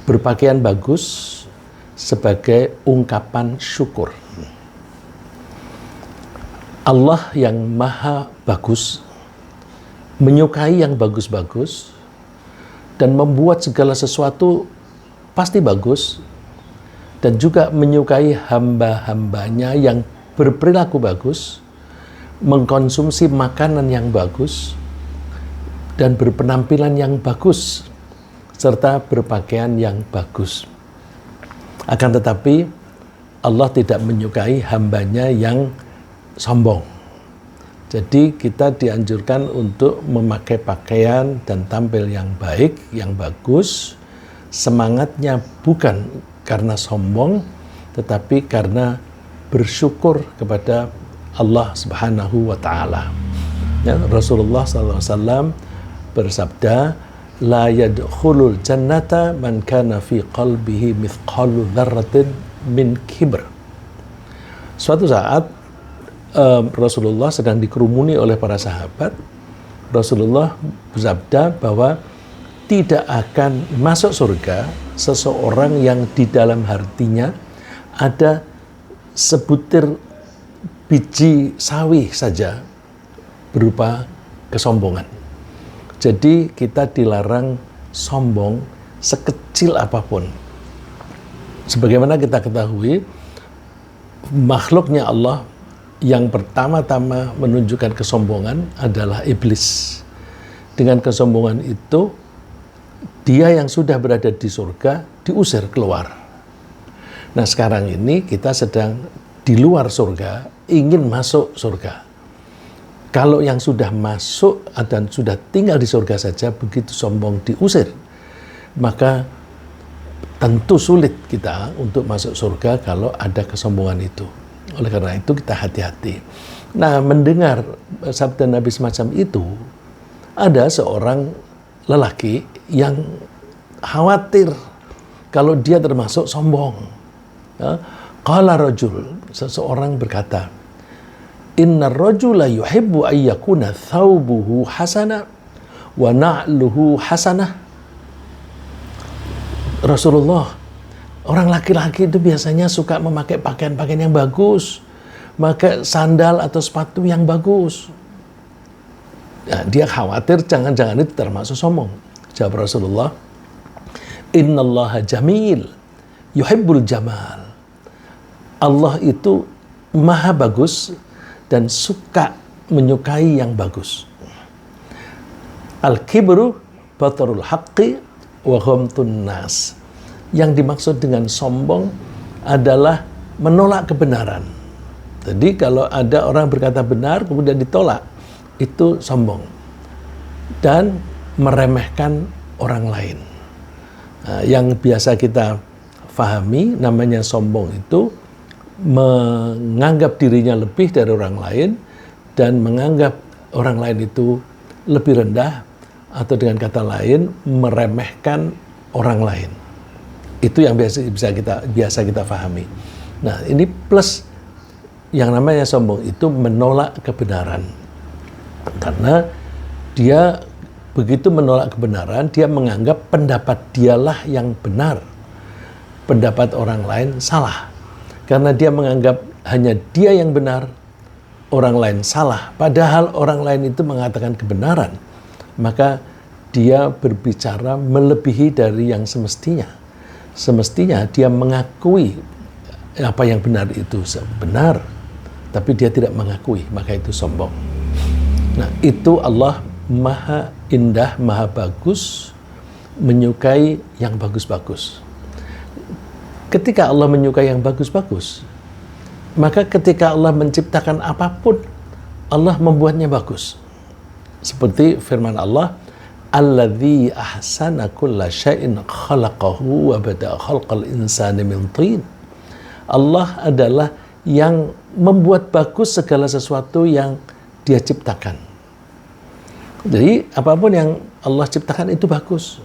berpakaian bagus sebagai ungkapan syukur. Allah yang maha bagus, menyukai yang bagus-bagus, dan membuat segala sesuatu pasti bagus, dan juga menyukai hamba-hambanya yang berperilaku bagus, mengkonsumsi makanan yang bagus, dan berpenampilan yang bagus, serta berpakaian yang bagus. Akan tetapi, Allah tidak menyukai hambanya yang sombong. Jadi kita dianjurkan untuk memakai pakaian dan tampil yang baik, yang bagus. Semangatnya bukan karena sombong, tetapi karena bersyukur kepada Allah Subhanahu wa Ta'ala. Ya, Rasulullah SAW bersabda, la yadkhulul jannata man kana fi qalbihi mithqalu dzarratin min kibr. Suatu saat Rasulullah sedang dikerumuni oleh para sahabat. Rasulullah bersabda bahwa tidak akan masuk surga seseorang yang di dalam hatinya ada sebutir biji sawi saja berupa kesombongan. Jadi kita dilarang sombong sekecil apapun. Sebagaimana kita ketahui, makhluknya Allah yang pertama-tama menunjukkan kesombongan adalah iblis. Dengan kesombongan itu, dia yang sudah berada di surga diusir keluar. Nah, sekarang ini kita sedang di luar surga, ingin masuk surga. Kalau yang sudah masuk dan sudah tinggal di surga saja begitu sombong diusir, maka tentu sulit kita untuk masuk surga kalau ada kesombongan itu. Oleh karena itu kita hati-hati. Nah, mendengar sabda Nabi semacam itu, ada seorang lelaki yang khawatir kalau dia termasuk sombong. Qala rajul, seseorang berkata, inna rajula yuhibbu ayyakuna thawbuhu hasana wa na'luhu hasanah. Rasulullah, orang laki-laki itu biasanya suka memakai pakaian-pakaian yang bagus, memakai sandal atau sepatu yang bagus. Nah, dia khawatir jangan-jangan itu termasuk sombong. Jawab Rasulullah, innallaha jamil, yuhibbul jamal. Allah itu maha bagus dan suka menyukai yang bagus. Al-kibru batarul haqqi wa ghamtun nas. Yang dimaksud dengan sombong adalah menolak kebenaran. Jadi kalau ada orang berkata benar kemudian ditolak, itu sombong. Dan meremehkan orang lain. Nah, yang biasa kita fahami namanya sombong itu menganggap dirinya lebih dari orang lain dan menganggap orang lain itu lebih rendah, atau dengan kata lain meremehkan orang lain. Itu yang biasa kita fahami. Nah, ini plus yang namanya sombong itu menolak kebenaran. Karena dia begitu menolak kebenaran, dia menganggap pendapat dialah yang benar. Pendapat orang lain salah. Karena dia menganggap hanya dia yang benar, orang lain salah. Padahal orang lain itu mengatakan kebenaran. Maka dia berbicara melebihi dari yang semestinya. Semestinya dia mengakui apa yang benar itu benar, tapi dia tidak mengakui, maka itu sombong. Nah, itu Allah maha indah, maha bagus, menyukai yang bagus-bagus. Ketika Allah menyukai yang bagus-bagus, maka ketika Allah menciptakan apapun, Allah membuatnya bagus. Seperti firman Allah, alladzi ahsana kulla syai'in khalaqahu wa bada'a khalqal insani min tin. Allah adalah yang membuat bagus segala sesuatu yang Dia ciptakan. Jadi apapun yang Allah ciptakan itu bagus.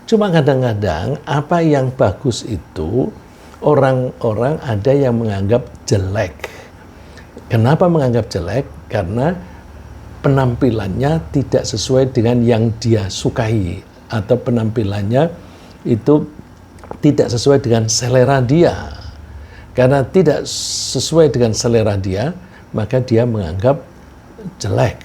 Cuma kadang-kadang apa yang bagus itu orang-orang ada yang menganggap jelek. Kenapa menganggap jelek? Karena penampilannya tidak sesuai dengan yang dia sukai, atau penampilannya itu tidak sesuai dengan selera dia. Karena tidak sesuai dengan selera dia, maka dia menganggap jelek.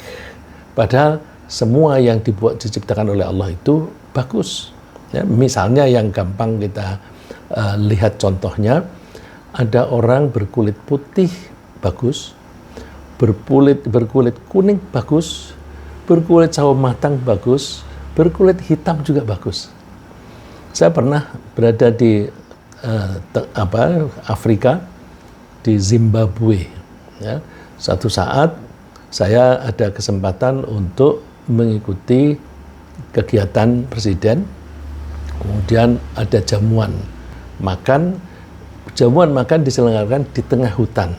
Padahal semua yang diciptakan oleh Allah itu bagus. Ya, misalnya yang gampang kita lihat contohnya, ada orang berkulit putih bagus, berkulit kuning bagus, berkulit sawo matang bagus, berkulit hitam juga bagus. Saya pernah berada di Afrika, di Zimbabwe. Ya. Suatu saat saya ada kesempatan untuk mengikuti kegiatan presiden, kemudian ada jamuan makan diselenggarakan di tengah hutan.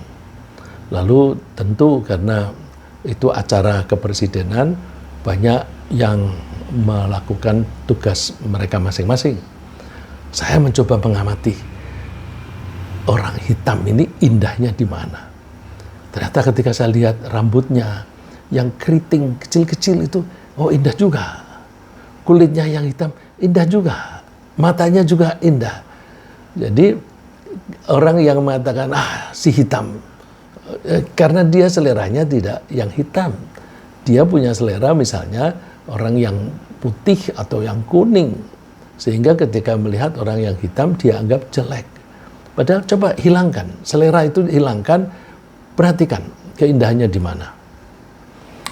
Lalu tentu karena itu acara kepresidenan, banyak yang melakukan tugas mereka masing-masing. Saya mencoba mengamati orang hitam ini indahnya di mana. Ternyata ketika saya lihat rambutnya yang keriting kecil-kecil itu, oh indah juga. Kulitnya yang hitam, indah juga. Matanya juga indah. Jadi orang yang mengatakan, si hitam. Karena dia seleranya tidak yang hitam. Dia punya selera misalnya orang yang putih atau yang kuning. Sehingga ketika melihat orang yang hitam, dia anggap jelek. Padahal coba hilangkan, selera itu hilangkan, perhatikan keindahannya di mana.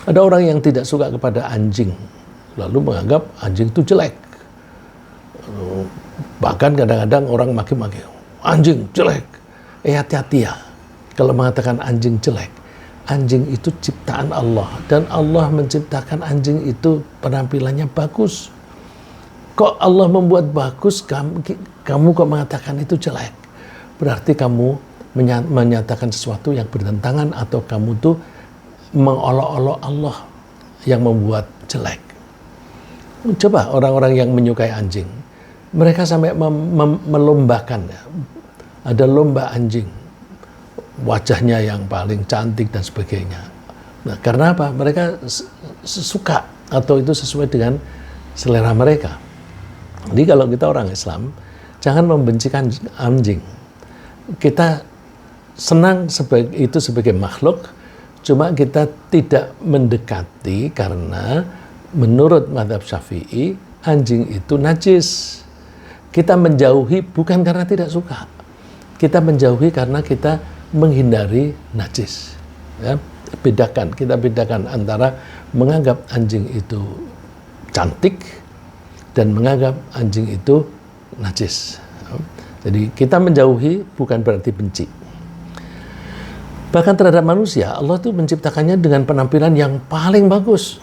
Ada orang yang tidak suka kepada anjing, lalu menganggap anjing itu jelek. Bahkan kadang-kadang orang maki-maki, anjing jelek. Hati-hati ya, kalau mengatakan anjing jelek. Anjing itu ciptaan Allah, dan Allah menciptakan anjing itu penampilannya bagus. Kok Allah membuat bagus, kamu kok mengatakan itu jelek? Berarti kamu menyatakan sesuatu yang bertentangan, atau kamu tuh mengolok-olok Allah yang membuat jelek. Coba orang-orang yang menyukai anjing, mereka sampai melombakan. Ada lomba anjing, wajahnya yang paling cantik dan sebagainya. Nah, karena apa? Mereka suka, atau itu sesuai dengan selera mereka. Jadi kalau kita orang Islam, jangan membencikan anjing. Kita senang itu sebagai makhluk, cuma kita tidak mendekati karena menurut mazhab Syafi'i, anjing itu najis. Kita menjauhi bukan karena tidak suka. Kita menjauhi karena kita menghindari najis. Ya, kita bedakan antara menganggap anjing itu cantik dan menganggap anjing itu najis. Jadi kita menjauhi bukan berarti benci. Bahkan terhadap manusia, Allah tuh menciptakannya dengan penampilan yang paling bagus.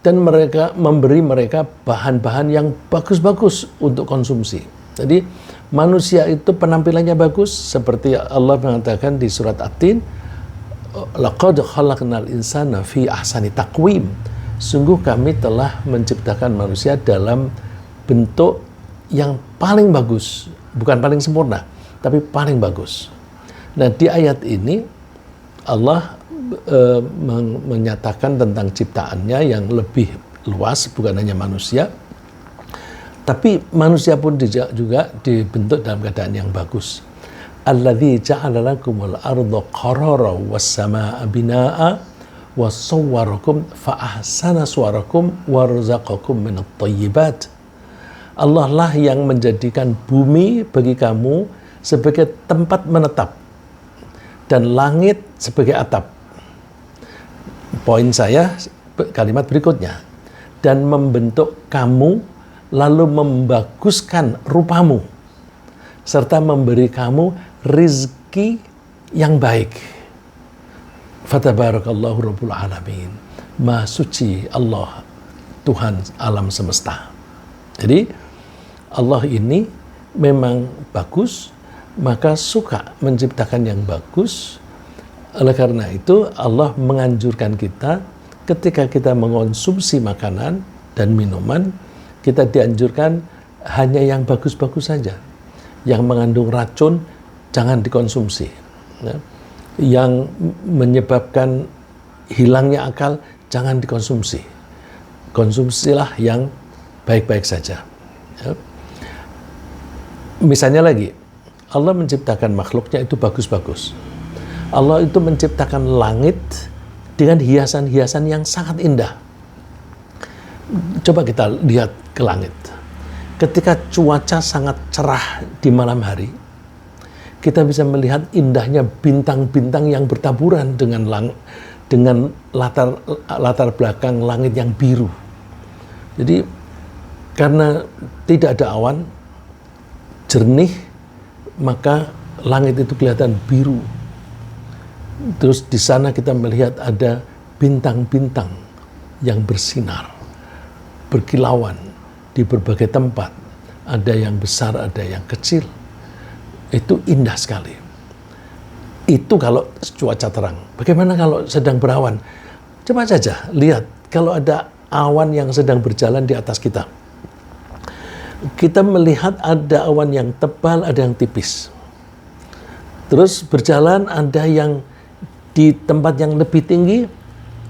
Dan mereka memberi mereka bahan-bahan yang bagus-bagus untuk konsumsi. Jadi manusia itu penampilannya bagus, seperti Allah mengatakan di surat At-Tin, laqad khalaqnal insana fi ahsani taqwim. Sungguh kami telah menciptakan manusia dalam bentuk yang paling bagus, bukan paling sempurna, tapi paling bagus. Nah, di ayat ini Allah menyatakan tentang ciptaannya yang lebih luas, bukan hanya manusia, tapi manusia pun juga dibentuk dalam keadaan yang bagus. Alladzi ja'ala lakumul arda qarara was samaa'a binaa'a wa sawwarakum fa ahsana suwarakum wa razaqakum minat thayyibat. Allah lah yang menjadikan bumi bagi kamu sebagai tempat menetap dan langit sebagai atap. Poin saya kalimat berikutnya, dan membentuk kamu lalu membaguskan rupamu serta memberi kamu rizki yang baik. Fatabarakallahu rabbul alamin. Maha suci Allah, Tuhan alam semesta. Jadi Allah ini memang bagus, maka suka menciptakan yang bagus. Oleh karena itu Allah menganjurkan kita ketika kita mengonsumsi makanan dan minuman, kita dianjurkan hanya yang bagus-bagus saja. Yang mengandung racun jangan dikonsumsi. Ya. Yang menyebabkan hilangnya akal jangan dikonsumsi. Konsumsilah yang baik-baik saja. Ya. Misalnya lagi, Allah menciptakan makhluknya itu bagus-bagus. Allah itu menciptakan langit dengan hiasan-hiasan yang sangat indah. Coba kita lihat ke langit. Ketika cuaca sangat cerah di malam hari, kita bisa melihat indahnya bintang-bintang yang bertaburan dengan latar belakang langit yang biru. Jadi karena tidak ada awan, jernih, maka langit itu kelihatan biru. Terus di sana kita melihat ada bintang-bintang yang bersinar, berkilauan di berbagai tempat. Ada yang besar, ada yang kecil. Itu indah sekali. Itu kalau cuaca terang. Bagaimana kalau sedang berawan? Coba saja lihat kalau ada awan yang sedang berjalan di atas kita. Kita melihat ada awan yang tebal, ada yang tipis. Terus berjalan, ada yang di tempat yang lebih tinggi,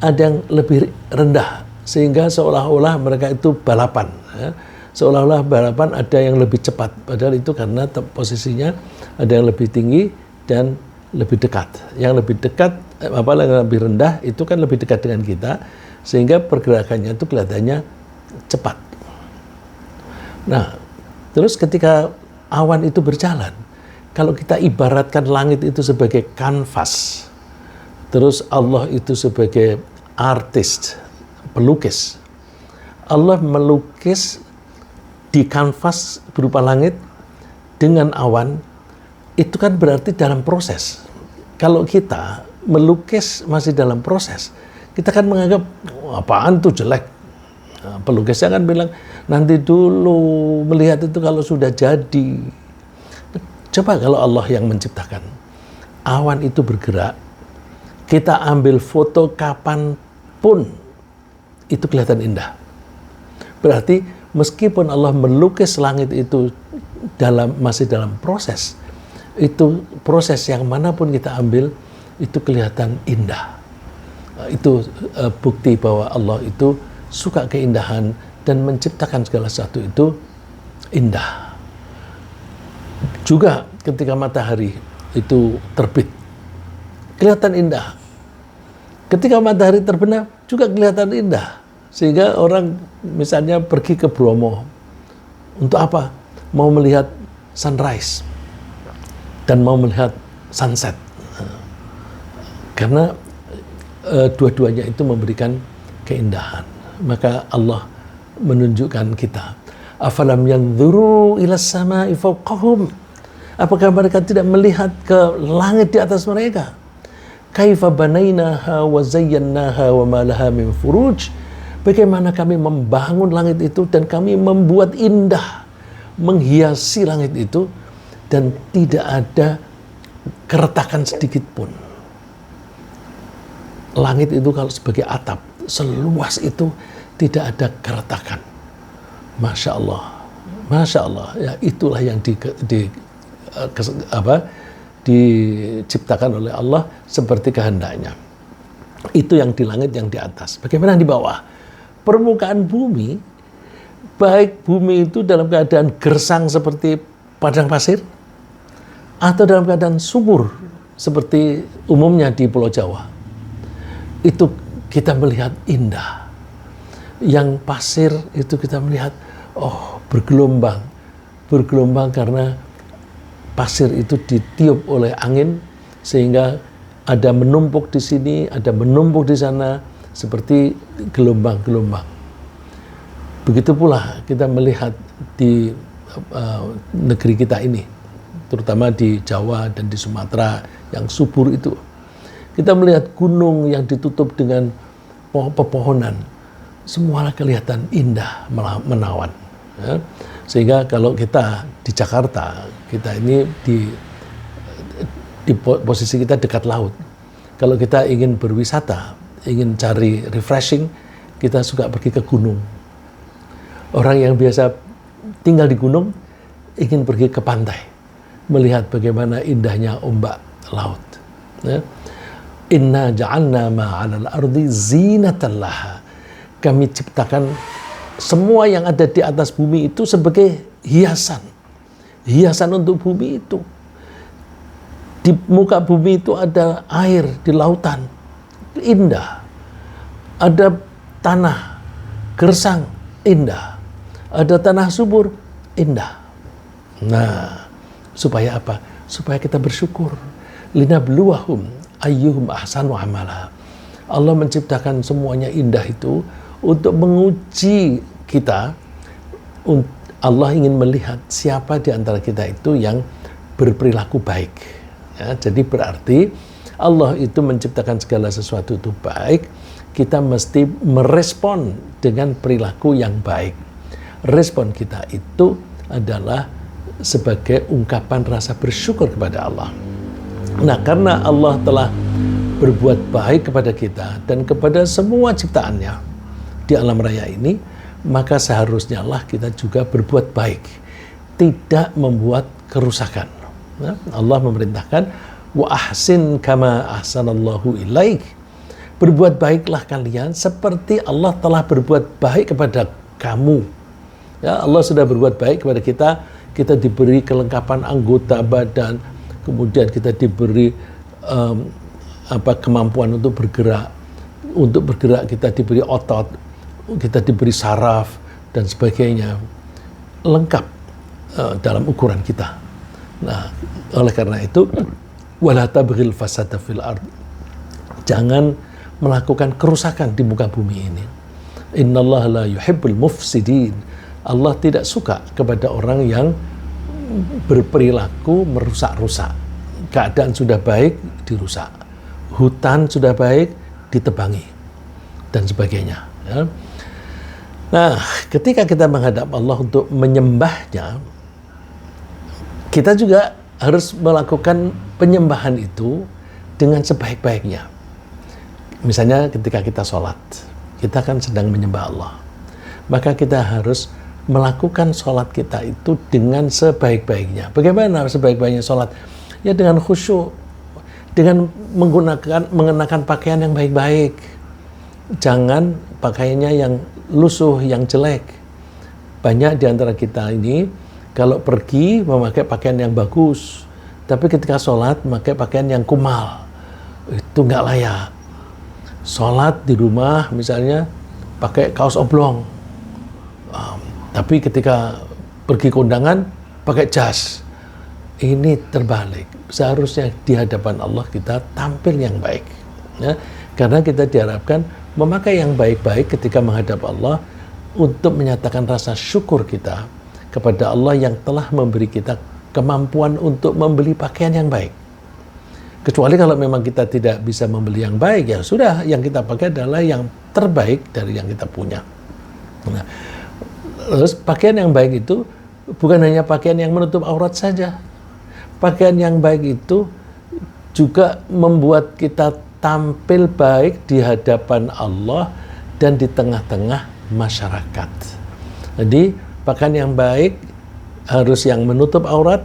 ada yang lebih rendah. Sehingga seolah-olah mereka itu balapan. Ya. Seolah-olah balapan ada yang lebih cepat. Padahal itu karena posisinya ada yang lebih tinggi dan lebih dekat. Yang lebih dekat, yang lebih rendah, itu kan lebih dekat dengan kita. Sehingga pergerakannya itu kelihatannya cepat. Nah, terus ketika awan itu berjalan, kalau kita ibaratkan langit itu sebagai kanvas, terus Allah itu sebagai artis, pelukis. Allah melukis di kanvas berupa langit dengan awan, itu kan berarti dalam proses. Kalau kita melukis masih dalam proses, kita kan menganggap, apaan tuh jelek. Nah, pelukisnya kan bilang, nanti dulu melihat itu kalau sudah jadi. Coba kalau Allah yang menciptakan. Awan itu bergerak, kita ambil foto kapanpun, itu kelihatan indah. Berarti meskipun Allah melukis langit itu masih dalam proses, itu proses yang manapun kita ambil, itu kelihatan indah. Itu bukti bahwa Allah itu suka keindahan dan menciptakan segala sesuatu itu indah. Juga ketika matahari itu terbit, kelihatan indah. Ketika matahari terbenam, juga kelihatan indah. Sehingga orang misalnya pergi ke Bromo. Untuk apa? Mau melihat sunrise dan mau melihat sunset. Karena dua-duanya itu memberikan keindahan. Maka Allah menunjukkan kita. Afalam yanzuru ila sama'i fawqahum. Apakah mereka tidak melihat ke langit di atas mereka? Kaifa banainaha wa zayyannaha wa ma laha min furuj. Bagaimana kami membangun langit itu dan kami membuat indah, menghiasi langit itu, dan tidak ada keretakan sedikit pun. Langit itu kalau sebagai atap, seluas itu tidak ada keretakan. Masya Allah, Masya Allah. Ya, itulah yang diciptakan oleh Allah seperti kehendaknya. Itu yang di langit, yang di atas. Bagaimana di bawah? Permukaan bumi, baik bumi itu dalam keadaan gersang seperti padang pasir, atau dalam keadaan subur seperti umumnya di Pulau Jawa, itu kita melihat indah. Yang pasir itu kita melihat, oh, bergelombang karena pasir itu ditiup oleh angin sehingga ada menumpuk di sini, ada menumpuk di sana, seperti gelombang-gelombang. Begitu pula kita melihat di negeri kita ini, terutama di Jawa dan di Sumatera yang subur itu. Kita melihat gunung yang ditutup dengan pepohonan, semua kelihatan indah, menawan. Ya. Sehingga kalau kita di Jakarta, kita ini di posisi kita dekat laut. Kalau kita ingin berwisata, ingin cari refreshing, kita suka pergi ke gunung. Orang yang biasa tinggal di gunung ingin pergi ke pantai, melihat bagaimana indahnya ombak laut. Ya. Inna ja'alna ma'alal ardi zinatan laha. Kami ciptakan semua yang ada di atas bumi itu sebagai hiasan. hiasan untuk bumi itu. Di muka bumi itu ada air di lautan, indah. Ada tanah gersang, indah. Ada tanah subur, indah. Nah, supaya apa? Supaya kita bersyukur. Linabluwahum ayyuhum ahsanu amala. Allah menciptakan semuanya indah itu untuk menguji kita. Allah ingin melihat siapa di antara kita itu yang berperilaku baik. Ya, jadi berarti Allah itu menciptakan segala sesuatu itu baik. Kita mesti merespon dengan perilaku yang baik. Respon kita itu adalah sebagai ungkapan rasa bersyukur kepada Allah. Nah, karena Allah telah berbuat baik kepada kita dan kepada semua ciptaannya di alam raya ini, maka seharusnya lah kita juga berbuat baik, tidak membuat kerusakan. Nah, Allah memerintahkan, wa ahsin kama ahsanallahu ilaik. Berbuat baiklah kalian seperti Allah telah berbuat baik kepada kamu. Ya, Allah sudah berbuat baik kepada kita. Kita diberi kelengkapan anggota badan, kemudian kita diberi kemampuan untuk bergerak. Untuk bergerak kita diberi otot, kita diberi saraf dan sebagainya, lengkap dalam ukuran kita. Nah, oleh karena itu, wala tabghil fasada fil ard. Jangan melakukan kerusakan di muka bumi ini. Innallaha la yuhibbul mufsidin. Allah tidak suka kepada orang yang berperilaku merusak-rusak. Keadaan sudah baik, dirusak. Hutan sudah baik, ditebangi. Dan sebagainya. Ya. Nah, ketika kita menghadap Allah untuk menyembahnya, kita juga harus melakukan penyembahan itu dengan sebaik-baiknya. Misalnya ketika kita sholat, kita kan sedang menyembah Allah. Maka kita harus melakukan sholat kita itu dengan sebaik-baiknya. Bagaimana sebaik-baiknya sholat? Ya dengan khusyuk, dengan mengenakan pakaian yang baik-baik. Jangan pakaiannya yang lusuh, yang jelek. Banyak di antara kita ini kalau pergi memakai pakaian yang bagus, tapi ketika sholat memakai pakaian yang kumal, itu nggak layak. Sholat di rumah misalnya pakai kaos oblong, tapi ketika pergi ke undangan pakai jas. Ini terbalik. Seharusnya di hadapan Allah kita tampil yang baik, ya, karena kita diharapkan memakai yang baik-baik ketika menghadap Allah untuk menyatakan rasa syukur kita kepada Allah yang telah memberi kita kemampuan untuk membeli pakaian yang baik. Kecuali kalau memang kita tidak bisa membeli yang baik, ya sudah, yang kita pakai adalah yang terbaik dari yang kita punya. Nah, terus pakaian yang baik itu bukan hanya pakaian yang menutup aurat saja. Pakaian yang baik itu juga membuat kita tampil baik di hadapan Allah dan di tengah-tengah masyarakat. Jadi pakaian yang baik harus yang menutup aurat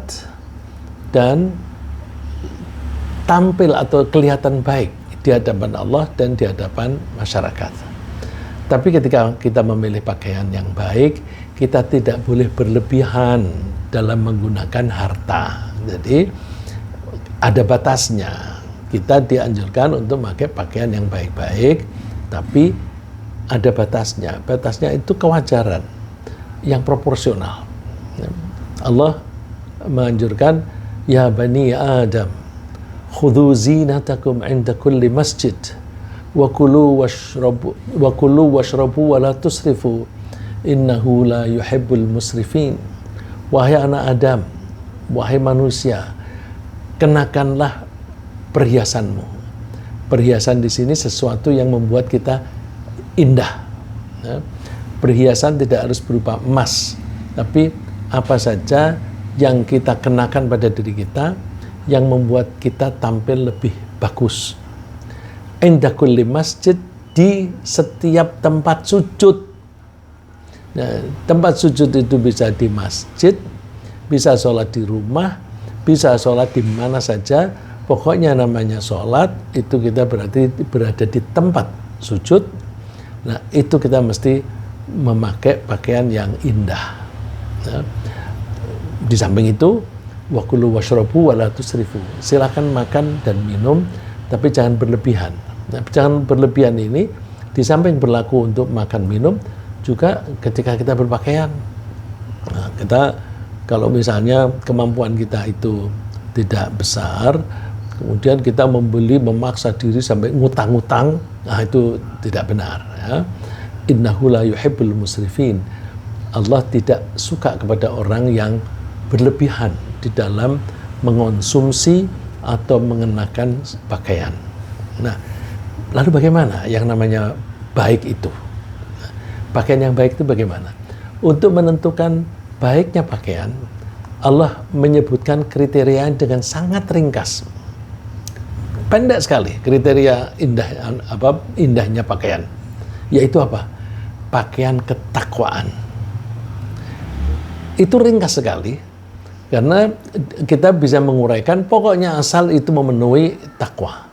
dan tampil atau kelihatan baik di hadapan Allah dan di hadapan masyarakat. Tapi ketika kita memilih pakaian yang baik, kita tidak boleh berlebihan dalam menggunakan harta. Jadi ada batasnya. Kita dianjurkan untuk memakai pakaian yang baik-baik, tapi ada batasnya. Batasnya itu kewajaran yang proporsional. Allah menganjurkan, ya bani Adam, khudhu zinatakum inda kulli masjid wa kulu washrabu wa la tusrifu innahu la yuhibbul musrifin. Wahai anak Adam, wahai manusia, kenakanlah perhiasanmu. Perhiasan di sini sesuatu yang membuat kita indah. Ya. Perhiasan tidak harus berupa emas, tapi apa saja yang kita kenakan pada diri kita yang membuat kita tampil lebih bagus. Inda kulli masjid, di setiap tempat sujud. Nah, tempat sujud itu bisa di masjid, bisa sholat di rumah, bisa sholat di mana saja. Pokoknya namanya sholat, itu kita berarti berada di tempat sujud. Nah, itu kita mesti memakai pakaian yang indah. Nah, Di samping itu, wa kulu washrabu wa la tusrifu. Silakan makan dan minum, tapi jangan berlebihan. Nah, jangan berlebihan ini di samping berlaku untuk makan minum, juga ketika kita berpakaian. Nah, kita kalau misalnya kemampuan kita itu tidak besar, kemudian kita memaksa diri sampai ngutang-ngutang, nah itu tidak benar. Ya. Innahu la yuhibbul musrifin. Allah tidak suka kepada orang yang berlebihan di dalam mengonsumsi atau mengenakan pakaian. Nah, lalu bagaimana yang namanya baik itu? Nah, pakaian yang baik itu bagaimana? Untuk menentukan baiknya pakaian, Allah menyebutkan kriteria dengan sangat ringkas. Pendek sekali kriteria indahnya pakaian. Yaitu apa? Pakaian ketakwaan. Itu ringkas sekali, karena kita bisa menguraikan pokoknya asal itu memenuhi takwa.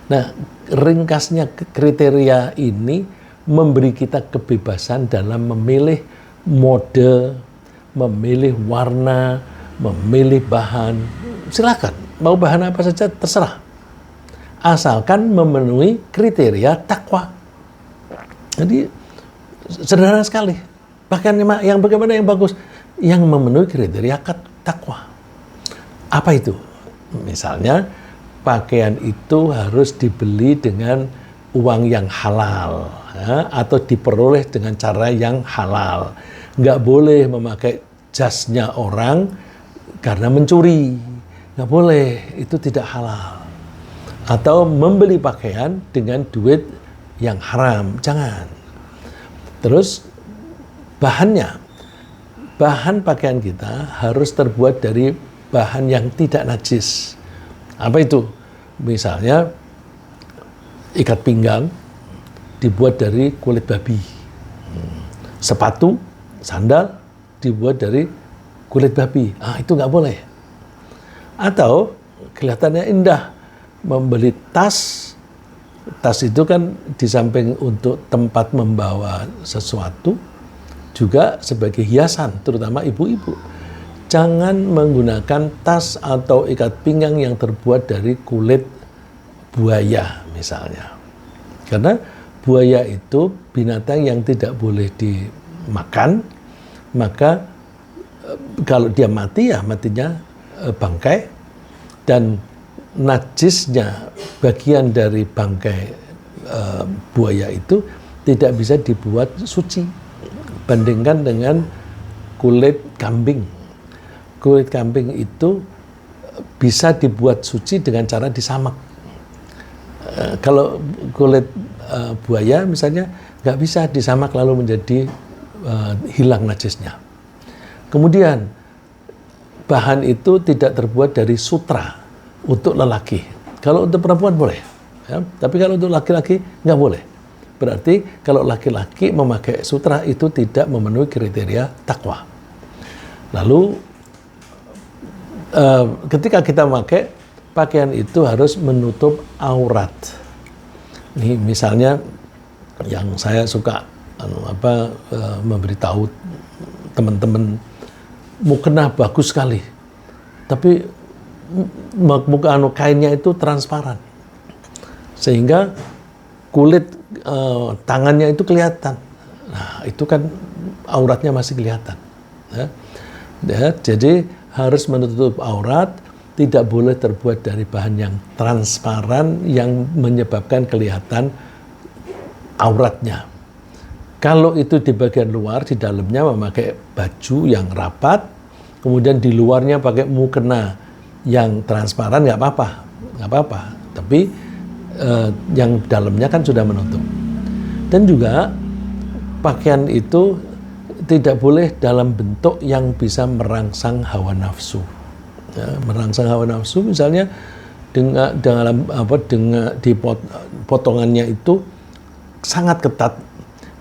Nah, ringkasnya kriteria ini memberi kita kebebasan dalam memilih mode, memilih warna, memilih bahan. Silakan, mau bahan apa saja terserah. Asalkan memenuhi kriteria takwa. Jadi sederhana sekali. Bahkan yang bagaimana yang bagus? Yang memenuhi kriteria takwa. Apa itu? Misalnya, pakaian itu harus dibeli dengan uang yang halal, ya, atau diperoleh dengan cara yang halal. Nggak boleh memakai jasnya orang karena mencuri. Nggak boleh, itu tidak halal. Atau membeli pakaian dengan duit yang haram, jangan. Terus bahan pakaian kita harus terbuat dari bahan yang tidak najis. Apa itu? Misalnya ikat pinggang dibuat dari kulit babi. Sepatu, sandal dibuat dari kulit babi. Itu nggak boleh. Atau kelihatannya indah, membeli tas itu kan di samping untuk tempat membawa sesuatu, juga sebagai hiasan, terutama ibu-ibu. Jangan menggunakan tas atau ikat pinggang yang terbuat dari kulit buaya misalnya. Karena buaya itu binatang yang tidak boleh dimakan, maka kalau dia mati ya matinya bangkai, dan najisnya bagian dari bangkai buaya itu tidak bisa dibuat suci. Bandingkan dengan kulit kambing. Kulit kambing itu bisa dibuat suci dengan cara disamak. Kalau kulit buaya misalnya nggak bisa disamak lalu menjadi hilang najisnya. Kemudian bahan itu tidak terbuat dari sutra untuk lelaki. Kalau untuk perempuan boleh, ya. Tapi kalau untuk laki-laki nggak boleh. Berarti kalau laki-laki memakai sutra itu tidak memenuhi kriteria takwa. Lalu ketika kita memakai pakaian itu harus menutup aurat. Ini misalnya yang saya suka memberitahu teman-teman, mukena bagus sekali, tapi kainnya itu transparan, sehingga kulit tangannya itu kelihatan. Nah, itu kan auratnya masih kelihatan. Ya, jadi harus menutup aurat, tidak boleh terbuat dari bahan yang transparan yang menyebabkan kelihatan auratnya. Kalau itu di bagian luar, di dalamnya memakai baju yang rapat, kemudian di luarnya pakai mukena yang transparan, nggak apa-apa. Tapi yang dalamnya kan sudah menutup. Dan juga pakaian itu tidak boleh dalam bentuk yang bisa merangsang hawa nafsu. Ya, merangsang hawa nafsu misalnya dengan potongannya itu sangat ketat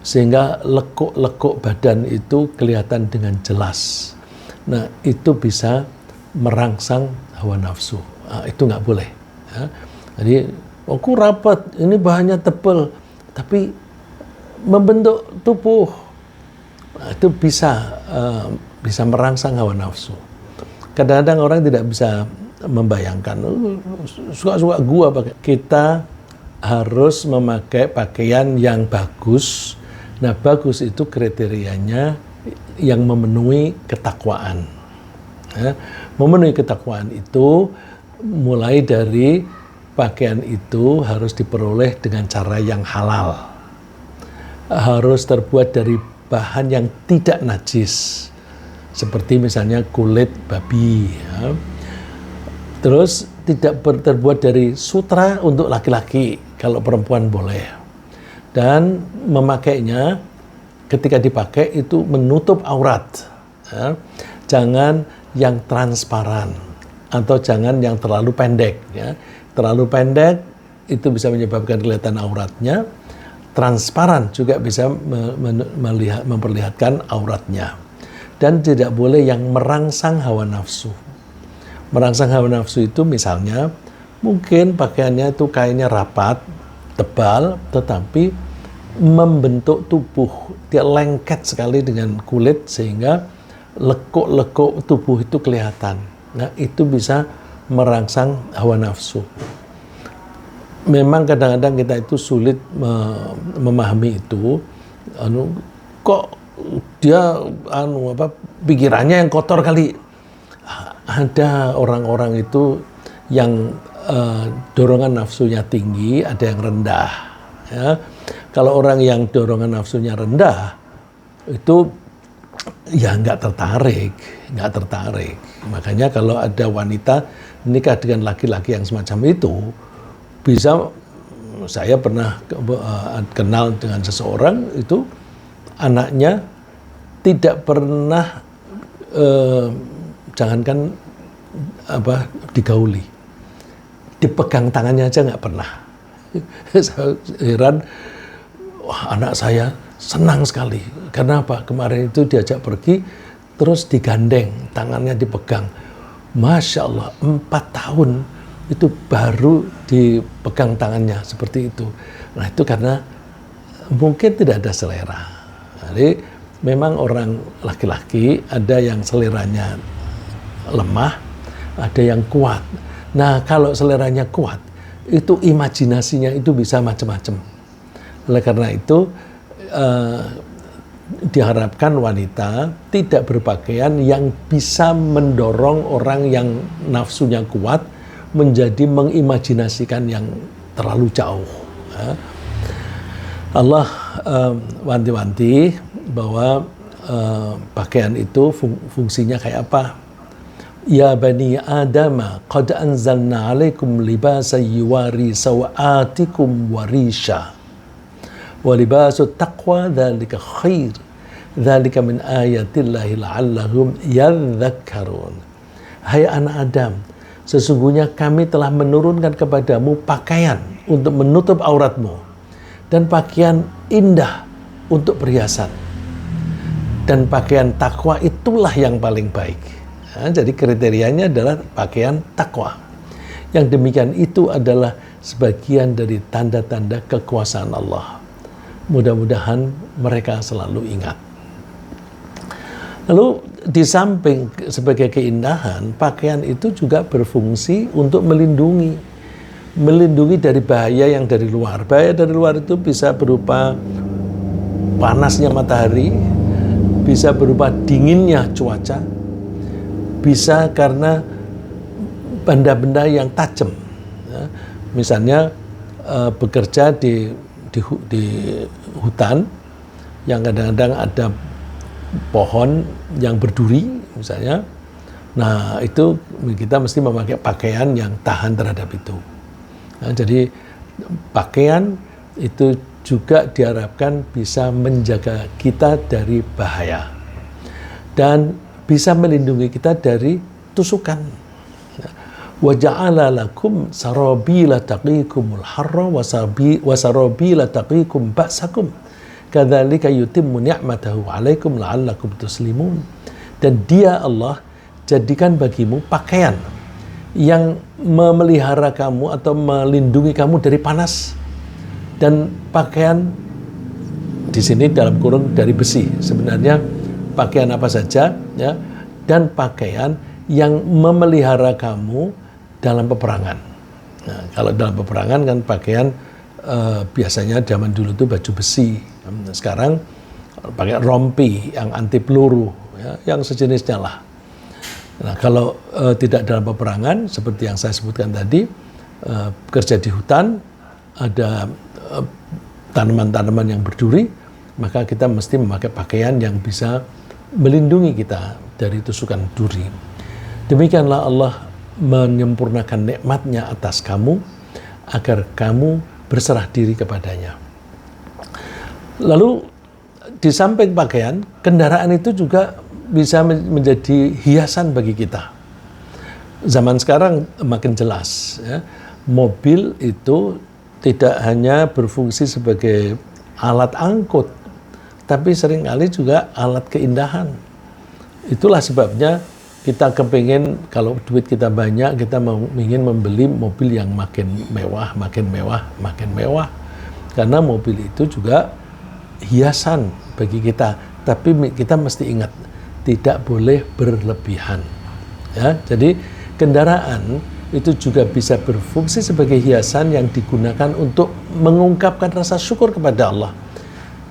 sehingga lekuk-lekuk badan itu kelihatan dengan jelas. Nah, itu bisa merangsang hawa nafsu. Itu nggak boleh. Ya. Jadi aku rapat, ini bahannya tebal, tapi membentuk tubuh. Itu bisa merangsang hawa nafsu. Kadang-kadang orang tidak bisa membayangkan, suka-suka gua pakai. Kita harus memakai pakaian yang bagus. Nah, bagus itu kriterianya yang memenuhi ketakwaan. Ya, memenuhi ketakwaan itu mulai dari pakaian itu harus diperoleh dengan cara yang halal. Harus terbuat dari bahan yang tidak najis. Seperti misalnya kulit babi. Ya. Terus tidak terbuat dari sutra untuk laki-laki, kalau perempuan boleh. Dan memakainya ketika dipakai itu menutup aurat. Ya. Jangan yang transparan atau jangan yang terlalu pendek. Ya. Terlalu pendek itu bisa menyebabkan kelihatan auratnya. Transparan juga bisa memperlihatkan auratnya. Dan tidak boleh yang merangsang hawa nafsu. Merangsang hawa nafsu itu misalnya mungkin pakaiannya itu kainnya rapat, tebal, tetapi membentuk tubuh. Dia lengket sekali dengan kulit sehingga lekuk-lekuk tubuh itu kelihatan. Nah, itu bisa merangsang hawa nafsu. Memang kadang-kadang kita itu sulit memahami itu. Kok dia pikirannya yang kotor kali. Ada orang-orang itu yang dorongan nafsunya tinggi, ada yang rendah. Ya. Kalau orang yang dorongan nafsunya rendah, itu ya nggak tertarik. Makanya kalau ada wanita menikah dengan laki-laki yang semacam itu, bisa, saya pernah kenal dengan seseorang itu, anaknya tidak pernah jangankan digauli, dipegang tangannya aja nggak pernah. Saya heran, wah, anak saya senang sekali. Karena apa? Kemarin itu diajak pergi, terus digandeng, tangannya dipegang. Masya Allah, 4 tahun itu baru dipegang tangannya seperti itu. Nah, itu karena mungkin tidak ada selera. Jadi memang orang laki-laki ada yang seleranya lemah, ada yang kuat. Nah, kalau seleranya kuat, itu imajinasinya itu bisa macam-macam. Oleh karena itu diharapkan wanita tidak berpakaian yang bisa mendorong orang yang nafsunya kuat menjadi mengimajinasikan yang terlalu jauh. Allah wanti-wanti bahwa pakaian itu fungsinya kayak apa? Ya bani Adam, qad anzalna alaikum libasan yuwari sawatikum warisha. Wa libasut taqwa dzalika khair. Dzalika min ayatillahi la'allahum yadhakkarun. Hai anak Adam, sesungguhnya kami telah menurunkan kepadamu pakaian untuk menutup auratmu dan pakaian indah untuk perhiasan. Dan pakaian takwa itulah yang paling baik. Nah, jadi kriterianya adalah pakaian takwa. Yang demikian itu adalah sebagian dari tanda-tanda kekuasaan Allah. Mudah-mudahan mereka selalu ingat. Lalu di samping sebagai keindahan, pakaian itu juga berfungsi untuk melindungi dari bahaya yang dari luar. Bahaya dari luar itu bisa berupa panasnya matahari, bisa berupa dinginnya cuaca, bisa karena benda-benda yang tajam. Ya. Misalnya bekerja di hutan yang kadang-kadang ada pohon yang berduri misalnya. Nah, itu kita mesti memakai pakaian yang tahan terhadap itu. Nah, jadi pakaian itu juga diharapkan bisa menjaga kita dari bahaya dan bisa melindungi kita dari tusukan. Wa ja'ala lakum sarabila taqikumul harra wa sarabila taqikum ba'sakum kadzalika yutimmu ni'matahu 'alaikum la'allakum tuslimun. Dan Dia Allah jadikan bagimu pakaian yang memelihara kamu atau melindungi kamu dari panas, dan pakaian di sini dalam kurung dari besi. Sebenarnya pakaian apa saja, ya, dan pakaian yang memelihara kamu dalam peperangan. Nah, kalau dalam peperangan kan pakaian biasanya zaman dulu itu baju besi. Sekarang pakai rompi yang anti peluru, ya, yang sejenisnya lah. Nah, kalau tidak dalam peperangan, seperti yang saya sebutkan tadi, kerja di hutan, ada tanaman-tanaman yang berduri, maka kita mesti memakai pakaian yang bisa melindungi kita dari tusukan duri. Demikianlah Allah menyempurnakan nikmatnya atas kamu, agar kamu berserah diri kepadanya. Lalu di samping pakaian, kendaraan itu juga bisa menjadi hiasan bagi kita. Zaman sekarang makin jelas, ya. Mobil itu tidak hanya berfungsi sebagai alat angkut, tapi seringkali juga alat keindahan. Itulah sebabnya kita kepingin kalau duit kita banyak, kita ingin membeli mobil yang makin mewah, makin mewah, makin mewah. Karena mobil itu juga hiasan bagi kita. Tapi kita mesti ingat, tidak boleh berlebihan. Ya, jadi kendaraan itu juga bisa berfungsi sebagai hiasan yang digunakan untuk mengungkapkan rasa syukur kepada Allah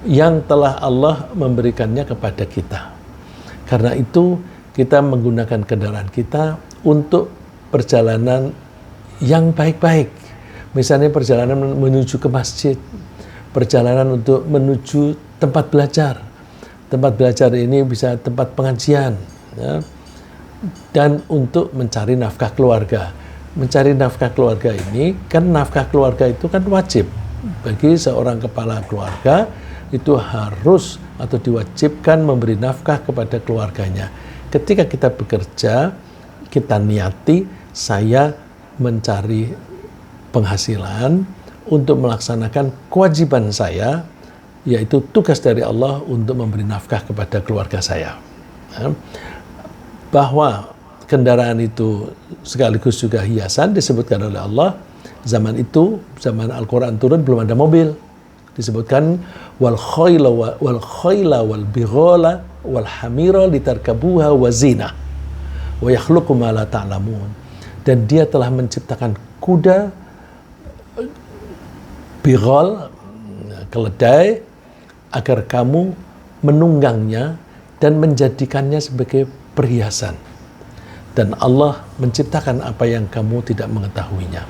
yang telah Allah memberikannya kepada kita. Karena itu kita menggunakan kendaraan kita untuk perjalanan yang baik-baik. Misalnya perjalanan menuju ke masjid, perjalanan untuk menuju tempat belajar. Tempat belajar ini bisa tempat pengajian, ya. Dan untuk mencari nafkah keluarga. Mencari nafkah keluarga ini, kan nafkah keluarga itu kan wajib. Bagi seorang kepala keluarga, itu harus atau diwajibkan memberi nafkah kepada keluarganya. Ketika kita bekerja, kita niati, saya mencari penghasilan untuk melaksanakan kewajiban saya, yaitu tugas dari Allah untuk memberi nafkah kepada keluarga saya. Bahwa kendaraan itu sekaligus juga hiasan disebutkan oleh Allah. Zaman itu, zaman Al-Quran turun, belum ada mobil. Disebutkan wal khayla wal bighala wal hamira litarkabuha wa zina wa yakhluqu ma la ta'lamun. Dan dia telah menciptakan kuda, bighal, keledai, agar kamu menunggangnya dan menjadikannya sebagai perhiasan. Dan Allah menciptakan apa yang kamu tidak mengetahuinya.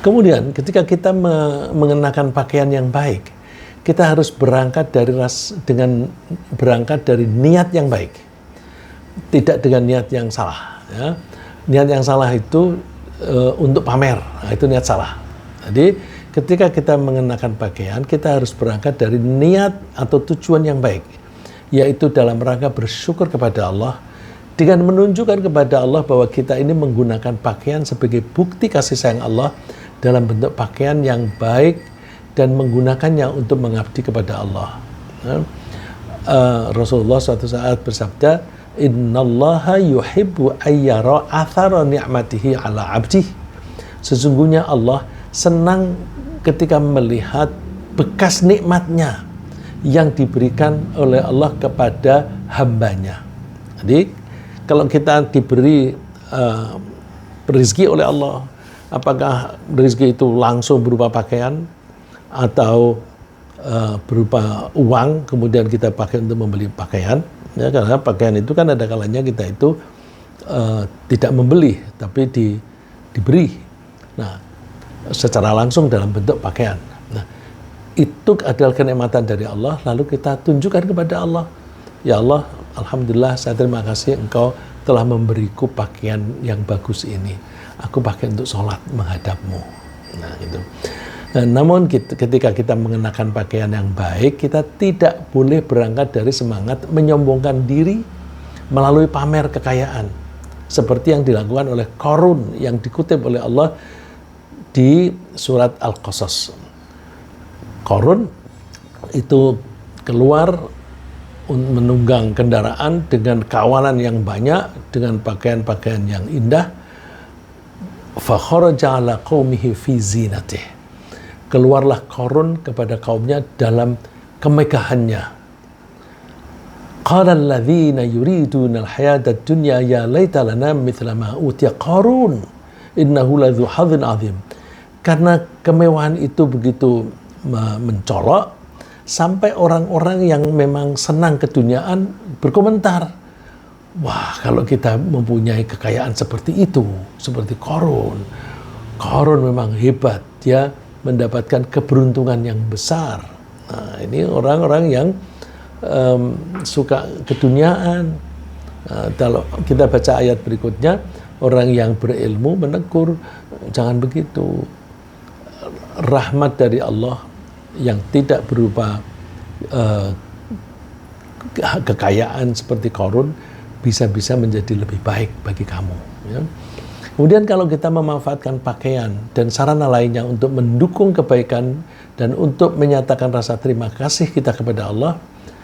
Kemudian ketika kita mengenakan pakaian yang baik, kita harus berangkat dari niat yang baik, tidak dengan niat yang salah. Ya. Niat yang salah itu untuk pamer, nah, itu niat salah. Jadi ketika kita mengenakan pakaian, kita harus berangkat dari niat atau tujuan yang baik, yaitu dalam rangka bersyukur kepada Allah, dengan menunjukkan kepada Allah bahwa kita ini menggunakan pakaian sebagai bukti kasih sayang Allah dalam bentuk pakaian yang baik dan menggunakannya untuk mengabdi kepada Allah. Rasulullah suatu saat bersabda, Innallaha yuhibbu ayyara athara ni'matihi ala abdih. Sesungguhnya Allah senang ketika melihat bekas nikmatnya yang diberikan oleh Allah kepada hambanya. Jadi kalau kita diberi rezeki oleh Allah, apakah rezeki itu langsung berupa pakaian atau berupa uang, kemudian kita pakai untuk membeli pakaian, ya, karena pakaian itu kan ada kalanya kita itu tidak membeli, tapi diberi. Nah, secara langsung dalam bentuk pakaian. Nah, itu adalah kenikmatan dari Allah, lalu kita tunjukkan kepada Allah, ya Allah, alhamdulillah, saya terima kasih Engkau telah memberiku pakaian yang bagus ini. Aku pakai untuk sholat menghadapmu. Nah, gitu. Nah, namun ketika kita mengenakan pakaian yang baik, kita tidak boleh berangkat dari semangat menyombongkan diri melalui pamer kekayaan. Seperti yang dilakukan oleh Qarun yang dikutip oleh Allah di surat Al-Qasas. Qarun itu keluar menunggang kendaraan dengan kawanan yang banyak, dengan pakaian-pakaian yang indah. Fa kharaja ala qaumihi fi zinatih. Keluarlah Qarun kepada kaumnya dalam kemegahannya. qala alladhina yuriduna al-hayata ad-dunya ya laita lana mithla ma utiya Qarun innahu ladzu hadzin azim. Karena kemewahan itu begitu mencolok sampai orang-orang yang memang senang keduniaan berkomentar, wah, kalau kita mempunyai kekayaan seperti itu, seperti Qarun memang hebat, dia mendapatkan keberuntungan yang besar. Nah, ini orang-orang yang suka keduniaan. Kalau kita baca ayat berikutnya, orang yang berilmu menegur, jangan begitu. Rahmat dari Allah yang tidak berupa kekayaan seperti Qarun bisa-bisa menjadi lebih baik bagi kamu. Ya. Kemudian kalau kita memanfaatkan pakaian dan sarana lainnya untuk mendukung kebaikan dan untuk menyatakan rasa terima kasih kita kepada Allah,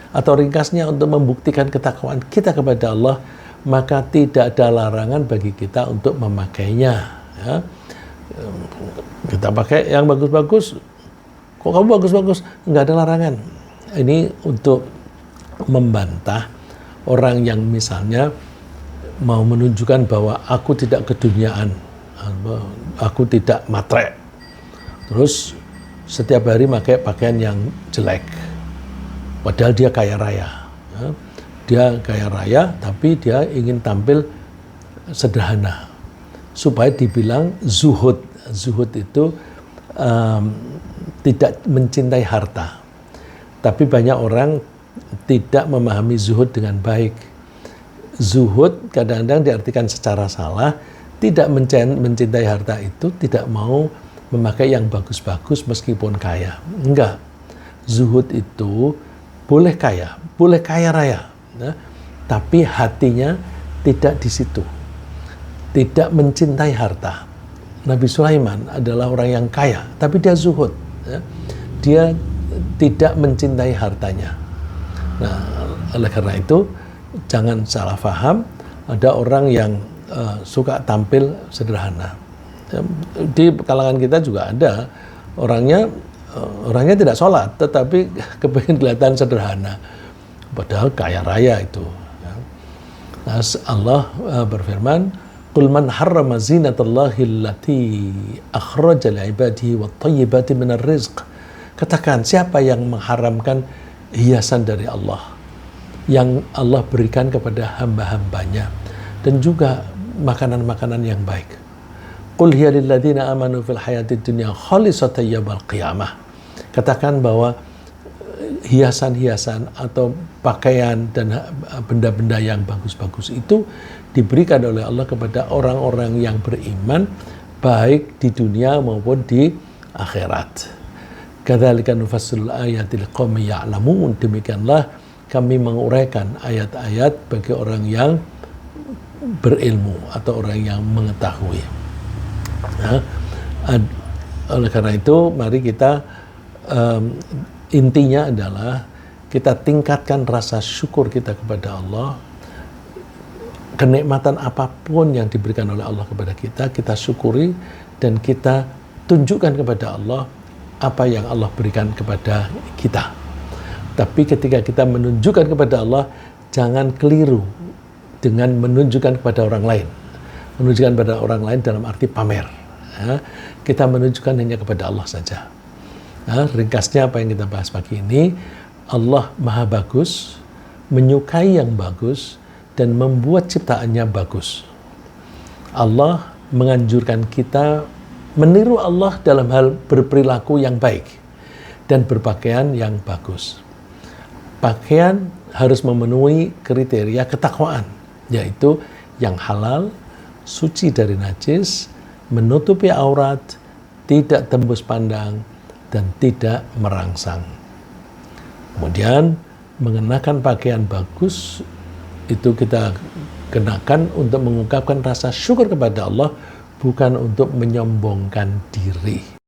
atau ringkasnya untuk membuktikan ketakwaan kita kepada Allah, maka tidak ada larangan bagi kita untuk memakainya. Ya. Kita pakai yang bagus-bagus, kok kamu bagus-bagus? Nggak ada larangan. Ini untuk membantah orang yang misalnya mau menunjukkan bahwa aku tidak keduniaan, aku tidak matre, terus setiap hari pakai pakaian yang jelek, padahal dia kaya raya. Dia kaya raya, tapi dia ingin tampil sederhana, supaya dibilang zuhud. Zuhud itu tidak mencintai harta. Tapi banyak orang tidak memahami zuhud dengan baik. Zuhud kadang-kadang diartikan secara salah, tidak mencintai harta itu tidak mau memakai yang bagus-bagus meskipun kaya. Enggak. Zuhud itu boleh kaya raya, ya, tapi hatinya tidak di situ. Tidak mencintai harta. Nabi Sulaiman adalah orang yang kaya, tapi dia zuhud. Ya. Dia tidak mencintai hartanya. Nah, oleh karena itu, jangan salah paham, ada orang yang suka tampil sederhana. Di kalangan kita juga ada orangnya tidak sholat, tetapi kepingin kelihatan sederhana, padahal kaya raya itu. Nah, Allah berfirman, qul man harrama zinatallahi allati akhraja li'ibadihi wat-thayyibati minar rizq. Katakan, siapa yang mengharamkan hiasan dari Allah yang Allah berikan kepada hamba-hambanya, dan juga makanan-makanan yang baik. Qul hiya lilladzina amanu fil hayatid dunya khalisatan yaumil qiyamah. Katakan bahwa hiasan-hiasan atau pakaian dan benda-benda yang bagus-bagus itu diberikan oleh Allah kepada orang-orang yang beriman, baik di dunia maupun di akhirat. Kadzalika nufassilul ayati liqaumin ya'lamun. Demikianlah kami menguraikan ayat-ayat bagi orang yang berilmu atau orang yang mengetahui. Nah, oleh karena itu, mari kita intinya adalah kita tingkatkan rasa syukur kita kepada Allah. Kenikmatan apapun yang diberikan oleh Allah kepada kita, kita syukuri dan kita tunjukkan kepada Allah apa yang Allah berikan kepada kita. Tapi ketika kita menunjukkan kepada Allah, jangan keliru dengan menunjukkan kepada orang lain. Menunjukkan kepada orang lain dalam arti pamer. Ya, kita menunjukkan hanya kepada Allah saja. Nah, ringkasnya apa yang kita bahas pagi ini, Allah Maha Bagus, menyukai yang bagus, dan membuat ciptaannya bagus. Allah menganjurkan kita meniru Allah dalam hal berperilaku yang baik dan berpakaian yang bagus. Pakaian harus memenuhi kriteria ketakwaan, yaitu yang halal, suci dari najis, menutupi aurat, tidak tembus pandang, dan tidak merangsang. Kemudian mengenakan pakaian bagus itu kita kenakan untuk mengungkapkan rasa syukur kepada Allah, bukan untuk menyombongkan diri.